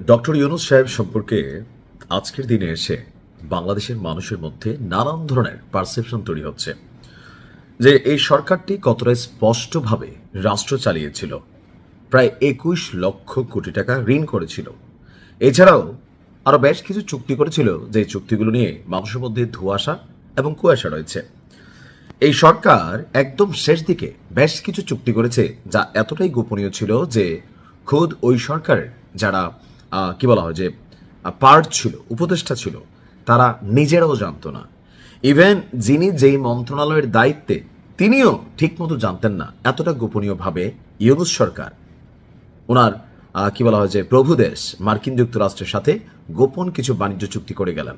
Doctor Yunus সাহেব সম্পর্কে আজকের দিনে এসে বাংলাদেশের মানুষের মধ্যে নানান ধরনের পারসেপশন তৈরি হচ্ছে যে এই সরকারটি কতটা স্পষ্টভাবে রাষ্ট্র চালিয়েছিল। প্রায় ২১ লক্ষ কোটি টাকা ঋণ করেছিল। এছাড়াও আরও বেশ কিছু চুক্তি করেছিল, যে চুক্তিগুলো নিয়ে মানুষের মধ্যে ধোঁয়াশা এবং কুয়াশা রয়েছে। এই সরকার একদম শেষ দিকে বেশ কিছু চুক্তি করেছে যা এতটাই গোপনীয় ছিল যে খোদ ওই সরকারের যারা কি বলা হয় যে পার্ট ছিল, উপদেষ্টা ছিল, তারা নিজেরাও জানতো না। ইভেন যিনি যেই মন্ত্রণালয়ের দায়িত্বে তিনিও ঠিকমতো জানতেন না। এতটা গোপনীয়ভাবে ইউনূস সরকার ওনার কি বলা হয় যে প্রভুদেশ মার্কিন যুক্তরাষ্ট্রের সাথে গোপন কিছু বাণিজ্য চুক্তি করে গেলেন।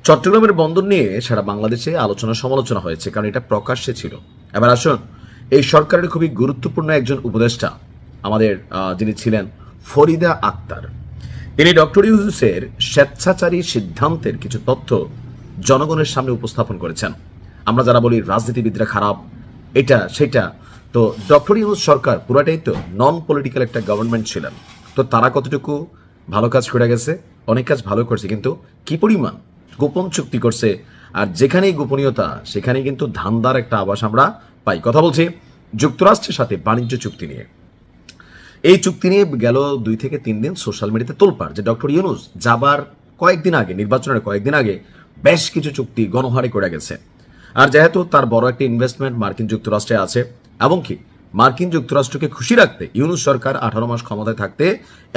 চট্টগ্রামের বন্দর নিয়ে সারা বাংলাদেশে আলোচনা সমালোচনা হয়েছে, কারণ এটা প্রকাশ্যে ছিল। এবার আসুন, এই সরকারের খুবই গুরুত্বপূর্ণ একজন উপদেষ্টা আমাদের যিনি ছিলেন ফরিদা আক্তার, তিনি ডক্টর ইউনূসের স্বেচ্ছাচারী সিদ্ধান্তের কিছু তথ্য জনগণের সামনে উপস্থাপন করেছেন। আমরা যারা বলি রাজনীতিবিদরা খারাপ, এটা সেটা, তো ডক্টর ইউনূস সরকার পুরাটাই তো নন পলিটিক্যাল একটা গভর্নমেন্ট ছিলেন। তো তারা কতটুকু ভালো কাজ করে গেছে? অনেক কাজ ভালো করছে, কিন্তু কি পরিমাণ গোপন চুক্তি করছে। আর যেখানেই গোপনীয়তা সেখানেই কিন্তু ধান্দার একটা আভাস আমরা পাই। কথা বলছি যুক্তরাষ্ট্রের সাথে বাণিজ্য চুক্তি নিয়ে। এই চুক্তি নিয়ে গেল 2 থেকে 3 দিন সোশ্যাল মিডিয়াতে তোলপাড় যে ডক্টর ইউনূস যাবার কয়েকদিন আগে, নির্বাচনের কয়েকদিন আগে বেশ কিছু চুক্তি গণহারে করে গেছে। আর যেহেতু তার বড় একটা ইনভেস্টমেন্ট মার্কিন যুক্তরাষ্ট্রে আছে, এবং কি মার্কিন যুক্তরাষ্ট্রকে খুশি রাখতে ইউনূস সরকার 18 মাস ক্ষমতায় থাকতে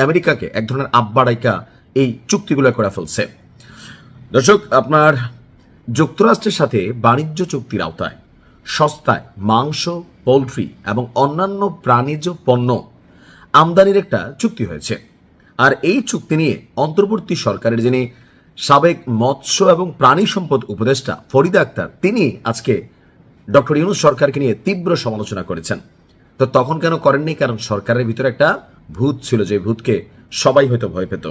আমেরিকাকে এক ধরনের আব্বাড়াইকা এই চুক্তিগুলো করে ফেলছে। দর্শক, আপনার যুক্তরাষ্ট্রের সাথে বাণিজ্য চুক্তির আওতায় সস্তায় মাংস, পোলট্রি এবং অন্যান্য প্রাণীজ পণ্য আমদানির একটা চুক্তি হয়েছে। আর এই চুক্তি নিয়ে অন্তর্বর্তী সরকারের যিনি সাবেক মৎস্য এবং প্রাণী সম্পদ উপদেষ্টা ফরিদা আক্তার, তিনি আজকে ডক্টর ইউনূস সরকারকে নিয়ে তীব্র সমালোচনা করেছেন। তো তখন কেন করেননি? কারণ সরকারের ভিতরে একটা ভূত ছিল, যে ভূতকে সবাই হয়তো ভয় পেত।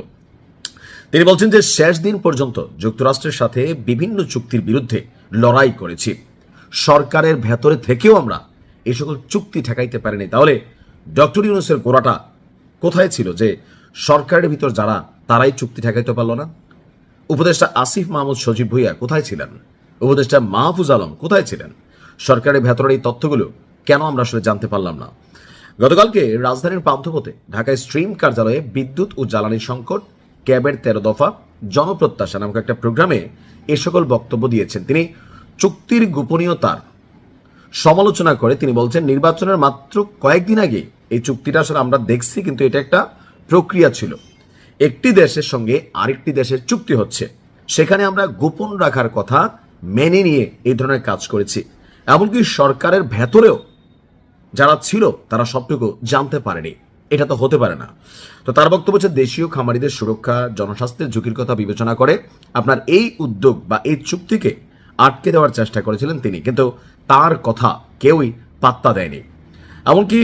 তিনি বলছেন যে শেষ দিন পর্যন্ত যুক্তরাষ্ট্রের সাথে বিভিন্ন চুক্তির বিরুদ্ধে লড়াই করেছি, সরকারের ভেতরে থেকেও আমরা এই সকল চুক্তি ঠেকাইতে পারিনি। তাহলে ডক্টর ইউনূসের গোড়াটা কোথায় ছিল যে সরকারের ভিতর যারা, তারাই চুক্তি ঠেকাইতে পারল না? উপদেষ্টা আসিফ মাহমুদ সজীব ভুইয়া কোথায় ছিলেন? উপদেষ্টা মাহফুজ আলম কোথায় ছিলেন? সরকারের ভেতরের এই তথ্যগুলো কেন আমরা আসলে জানতে পারলাম না? গতকালকে রাজধানীর পান্থপথে ঢাকায় স্ট্রিম কার্যালয়ে বিদ্যুৎ ও জ্বালানি সংকট, ক্যাবের 13 দফা, জনপ্রত্যাশা নামক একটা প্রোগ্রামে এ সকল বক্তব্য দিয়েছেন তিনি। চুক্তির গোপনীয়তার সমালোচনা করে তিনি বলছেন, নির্বাচনের মাত্র কয়েকদিন আগে এই চুক্তিটা আসলে আমরা দেখছি, কিন্তু এটা একটা প্রক্রিয়া ছিল। একটি দেশের সঙ্গে আরেকটি দেশের চুক্তি হচ্ছে, সেখানে আমরা গোপন রাখার কথা মেনে নিয়ে এই ধরনের কাজ করেছি। এমনকি সরকারের ভেতরেও যারা ছিল তারা সবটুকু জানতে পারেনি। এটা তো হতে পারে না। তো তার বক্তব্য হচ্ছে, দেশীয় খামারিদের সুরক্ষা, জনস্বাস্থ্যের ঝুঁকির কথা বিবেচনা করে আপনার এই উদ্যোগ বা এই চুক্তিকে আটকে দেওয়ার চেষ্টা করেছিলেন তিনি, কিন্তু তার কথা কেউই পাত্তা দেয়নি। এমনকি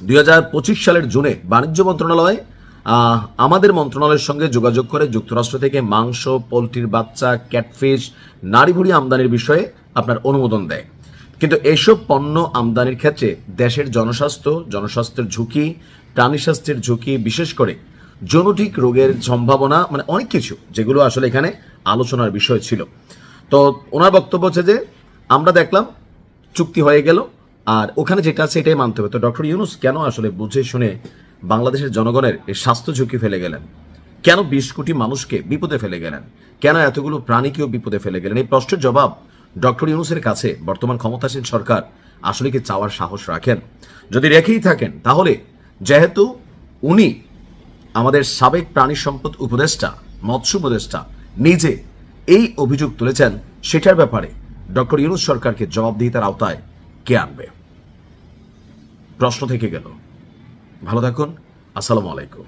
2025 সালের জুনে বাণিজ্য মন্ত্রণালয় আমাদের মন্ত্রণালয়ের সঙ্গে যোগাযোগ করে যুক্তরাষ্ট্র থেকে মাংস, পোলট্রির বাচ্চা, ক্যাটফিশ, নাড়িভুড়ি আমদানির বিষয়ে আপনার অনুমোদন দেয়। কিন্তু এসব পণ্য আমদানির ক্ষেত্রে দেশের জনস্বাস্থ্যের ঝুঁকি, প্রাণী স্বাস্থ্যের ঝুঁকি, বিশেষ করে জেনেটিক রোগের সম্ভাবনা, মানে অনেক কিছু যেগুলো আসলে এখানে আলোচনার বিষয় ছিল। তো ওনার বক্তব্য হচ্ছে যে আমরা দেখলাম চুক্তি হয়ে গেল, আর ওখানে যেটা আছে এটাই মানতে হবে। তো ডক্টর ইউনূস কেন আসলে বুঝে শুনে বাংলাদেশের জনগণের এই স্বাস্থ্য ঝুঁকি ফেলে গেলেন? কেন 20 কোটি মানুষকে বিপদে ফেলে গেলেন? কেন এতগুলো প্রাণীকেও বিপদে ফেলে গেলেন? এই প্রশ্নের জবাব ডক্টর ইউনূসের কাছে বর্তমান ক্ষমতাসীন সরকার আসলে কি চাওয়ার সাহস রাখেন? যদি রেখেই থাকেন, তাহলে যেহেতু উনি আমাদের সাবেক প্রাণী সম্পদ উপদেষ্টা, মৎস্য উপদেষ্টা, নিজে এই অভিযোগ তুলেছেন, সেটার ব্যাপারে ডক্টর ইউনূস সরকারকে জবাবদিহিতার আওতায় কে আনবে? প্রশ্ন থেকে গেল। ভালো থাকুন। আসসালামু আলাইকুম।